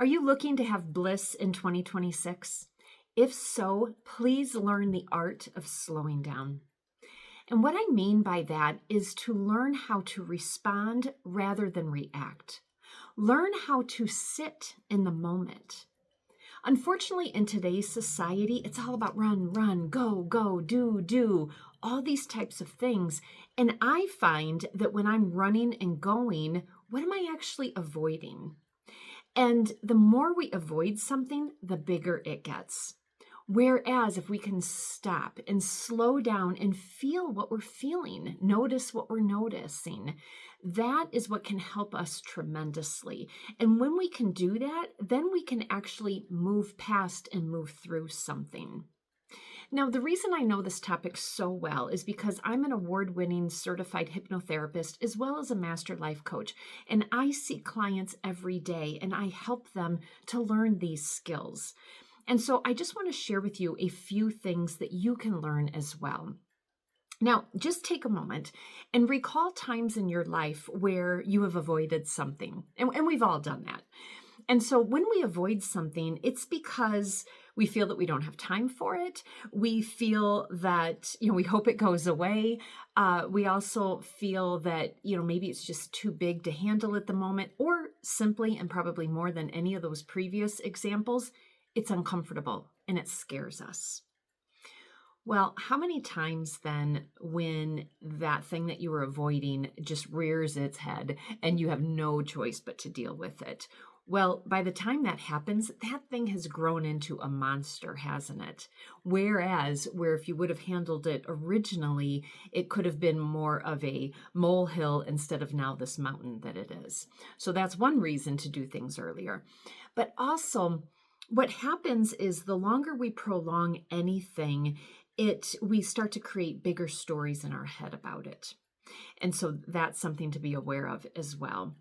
Are you looking to have bliss in 2026? If so, please learn the art of slowing down. And what I mean by that is to learn how to respond rather than react. Learn how to sit in the moment. Unfortunately, in today's society, it's all about run, run, go, go, do, all these types of things. And I find that when I'm running and going, what am I actually avoiding? And the more we avoid something, the bigger it gets. Whereas if we can stop and slow down and feel what we're feeling, notice what we're noticing, that is what can help us tremendously. And when we can do that, then we can actually move past and move through something. Now, the reason I know this topic so well is because I'm an award-winning certified hypnotherapist as well as a master life coach, and I see clients every day and I help them to learn these skills. And so I just want to share with you a few things that you can learn as well. Now, just take a moment and recall times in your life where you have avoided something, and we've all done that. And so when we avoid something, it's because we feel that we don't have time for it. We feel that, we hope it goes away. We also feel that, maybe it's just too big to handle at the moment, or simply, and probably more than any of those previous examples, it's uncomfortable and it scares us. Well, how many times then when that thing that you were avoiding just rears its head and you have no choice but to deal with it? Well, by the time that happens, that thing has grown into a monster, hasn't it? Whereas, if you would have handled it originally, it could have been more of a molehill instead of now this mountain that it is. So that's one reason to do things earlier. But also, what happens is the longer we prolong anything, we start to create bigger stories in our head about it. And so that's something to be aware of as well.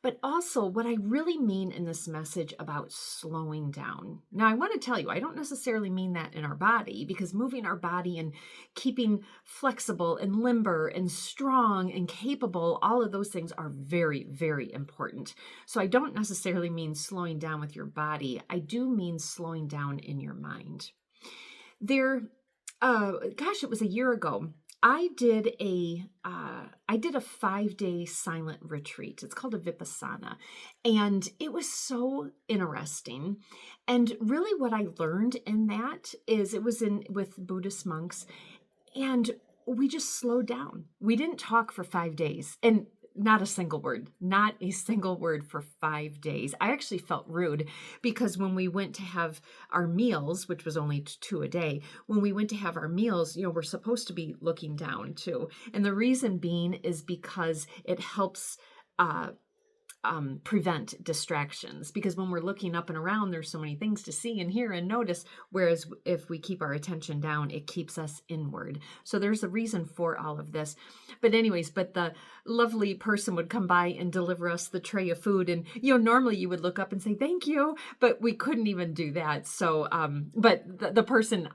But also, what I really mean in this message about slowing down. Now, I want to tell you, I don't necessarily mean that in our body, because moving our body and keeping flexible and limber and strong and capable, all of those things are very, very important. So I don't necessarily mean slowing down with your body. I do mean slowing down in your mind. It was a year ago. I did a 5-day silent retreat. It's called a Vipassana. And it was so interesting. And really what I learned in that is it was with Buddhist monks, and we just slowed down. We didn't talk for 5 days. And not a single word for 5 days. I actually felt rude because when we went to have our meals, which was only 2 a day, when we went to have our meals, we're supposed to be looking down too. And the reason being is because it helps prevent distractions, because when we're looking up and around, there's so many things to see and hear and notice. Whereas if we keep our attention down, it keeps us inward. So there's a reason for all of this. But the lovely person would come by and deliver us the tray of food. And, normally you would look up and say, thank you, but we couldn't even do that. So, but the person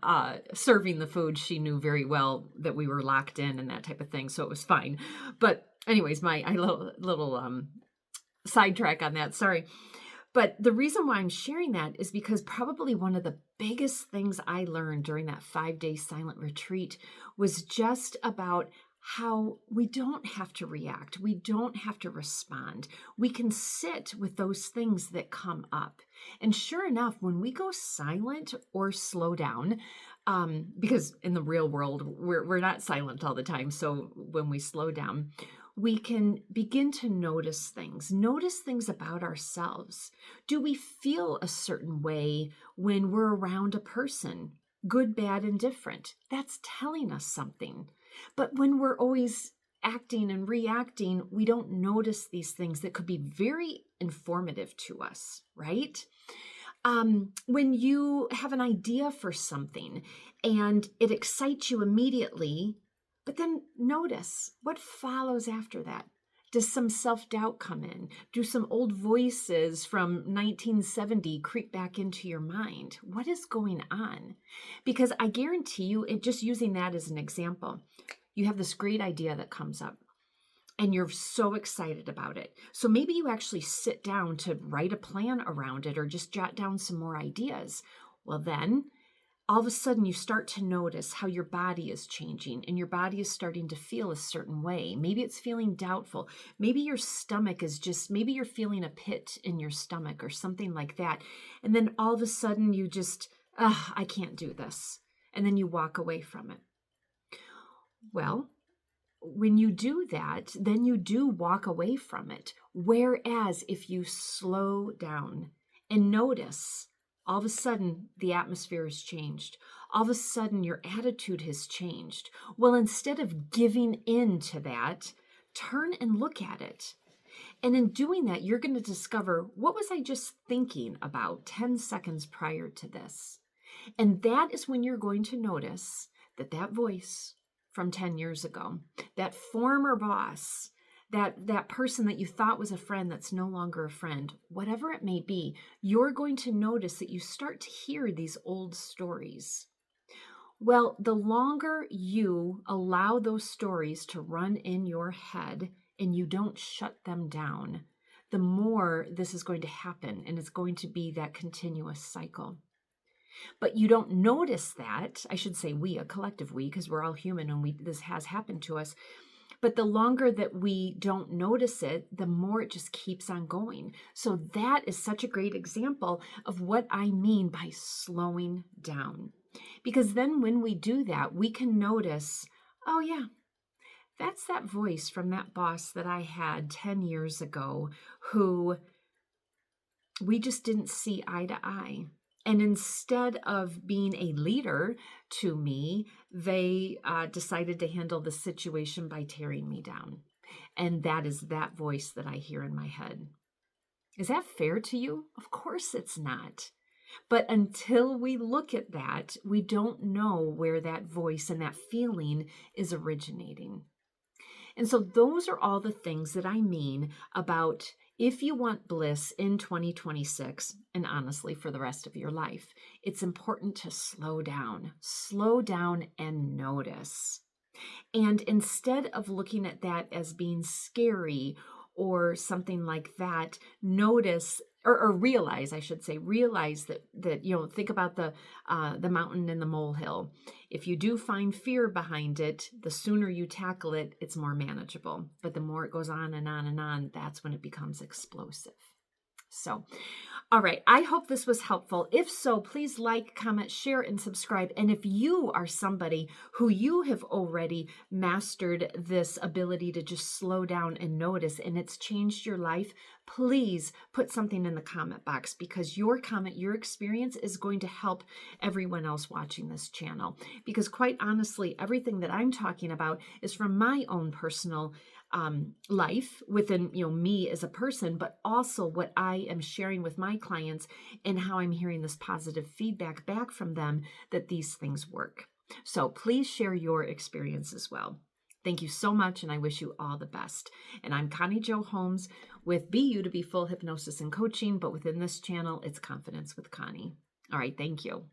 serving the food, she knew very well that we were locked in and that type of thing. So it was fine. But anyways, my little sidetrack on that, sorry. But the reason why I'm sharing that is because probably one of the biggest things I learned during that 5-day silent retreat was just about how we don't have to react. We don't have to respond. We can sit with those things that come up. And sure enough, when we go silent or slow down, because in the real world, we're not silent all the time. So when we slow down, we can begin to notice things about ourselves. Do we feel a certain way when we're around a person? Good, bad, and different. That's telling us something. But when we're always acting and reacting, we don't notice these things that could be very informative to us, right? When you have an idea for something and it excites you immediately, but then notice what follows after that. Does some self-doubt come in? Do some old voices from 1970 creep back into your mind? What is going on? Because I guarantee you, just using that as an example, you have this great idea that comes up. and you're so excited about it. So maybe you actually sit down to write a plan around it or just jot down some more ideas. Well, then all of a sudden you start to notice how your body is changing and your body is starting to feel a certain way. Maybe it's feeling doubtful. Maybe your stomach is maybe you're feeling a pit in your stomach or something like that. And then all of a sudden you just, I can't do this. And then you walk away from it. Well, when you do that, then you do walk away from it. Whereas if you slow down and notice, all of a sudden the atmosphere has changed. All of a sudden your attitude has changed. Well, instead of giving in to that, turn and look at it. And in doing that, you're going to discover, what was I just thinking about 10 seconds prior to this? And that is when you're going to notice that voice from 10 years ago, that former boss, that person that you thought was a friend that's no longer a friend, whatever it may be, you're going to notice that you start to hear these old stories. Well, the longer you allow those stories to run in your head and you don't shut them down, the more this is going to happen, and it's going to be that continuous cycle. But you don't notice that. I should say we, a collective we, because we're all human and this has happened to us. But the longer that we don't notice it, the more it just keeps on going. So that is such a great example of what I mean by slowing down. Because then when we do that, we can notice, oh yeah, that's that voice from that boss that I had 10 years ago who we just didn't see eye to eye. And instead of being a leader to me, they decided to handle the situation by tearing me down. And that is that voice that I hear in my head. Is that fair to you? Of course it's not. But until we look at that, we don't know where that voice and that feeling is originating. And so those are all the things that I mean about if you want bliss in 2026, and honestly for the rest of your life, it's important to slow down and notice. And instead of looking at that as being scary or something like that, notice or realize, I should say, realize that think about the mountain and the molehill. If you do find fear behind it, the sooner you tackle it, it's more manageable. But the more it goes on and on and on, that's when it becomes explosive. So, all right, I hope this was helpful. If so, please like, comment, share, and subscribe. And if you are somebody who you have already mastered this ability to just slow down and notice, and it's changed your life, please put something in the comment box, because your comment, your experience is going to help everyone else watching this channel. Because quite honestly, everything that I'm talking about is from my own personal life within me as a person, but also what I am sharing with my clients and how I'm hearing this positive feedback back from them that these things work. So please share your experience as well. Thank you so much, and I wish you all the best. And I'm Connie Jo Holmes with Be You to Be Full Hypnosis and Coaching, but within this channel, it's Confidence with Connie. All right, thank you.